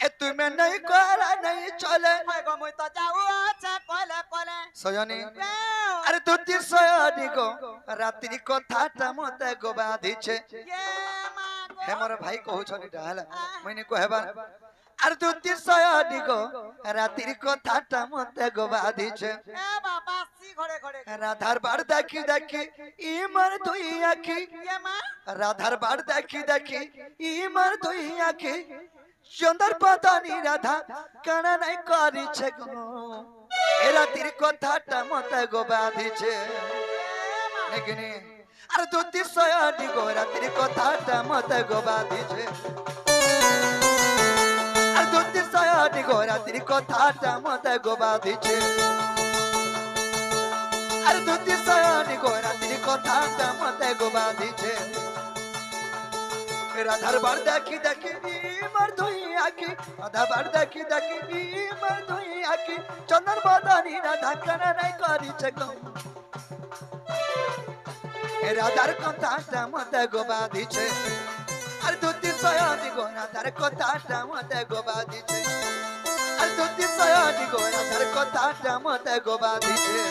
ए तुम्हें नहीं करा नहीं चले हाय गो मुई तो जाऊ अच्छा कोले कोले सयनी अरे तू ती सयनी को रात्रि कथाटा मते गो बाधिछे ये मां गो हे मोर भाई कहू छनी डाला मैंने कहबा अरे तू ती सयनी को रात्रि कथाटा मते गो बाधिछे ए बाबा सी घोड़े घोड़े राधार बाड़ देखी देखी ई मर दुई आखी ये मां राधार बाड़ देखी देखी ई मर दुई आखी चंदर पतानी राधा काना नहीं करी छे गो ए रात्रि कथाटा मते गो बाधिछे लेकिन अरे तू ती सयनी को रात्रि कथाटा मते गो बाधिछे अरे तू ती सयनी को रात्रि कथाटा मते गो बाधिछे अरे तू ती सयनी को रात्रि कथाटा मते गो बाधिछे राधार बाड़ देखी देखी मर धोई आखी राधा बाड़ देखी देखी मर धोई आखी चंदन बदनी राधा कना नहीं करी छे गो ए राधार कथाटा मते गो बाधिछे अरे तू ती सयनी को राधार कथाटा मते गो बाधिछे अरे तू ती सयनी को राधार कथाटा मते गो बाधिछे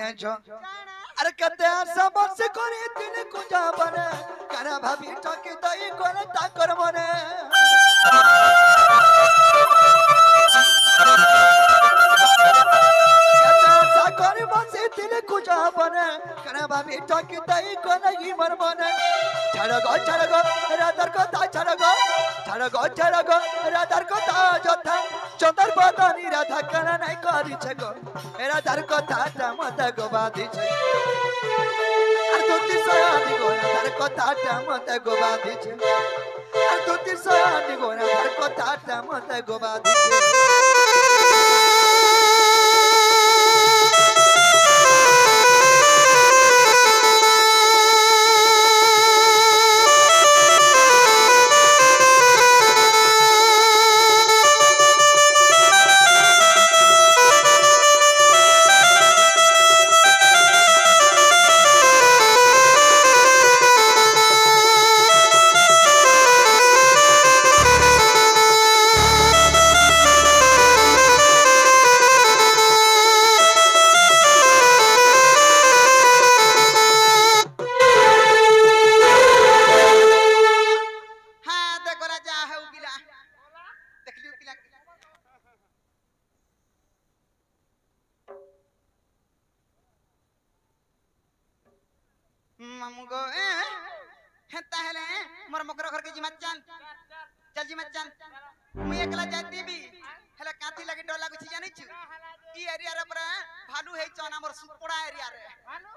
अरे कते सब से करे दिन कुजा बने करा भाभी टके दई कोन ताकर मने कते साकर बसे दिन कुजा बने करा भाभी टके दई कोन ही मन मने छड़ गो राधर को ता छड़ गो राधर को ता जोथा चंदर बदनी राधा कना नहीं करी छे गो राधार कथाटा मते गो बाधिछे अरे तू ती सयनी को राधार कथाटा मते गो बाधिछे अरे तू ती सयनी को राधार कथाटा मते गो बाधिछे मामुगो हेता हेले मोर मकर घर के जिमा चल जिमा चल मुई एकला जाती भी हेले काथी लगे डर लागु छी जानि छु ई एरिया रे पर भालू हे चना मोर सुपड़ा एरिया रे भालू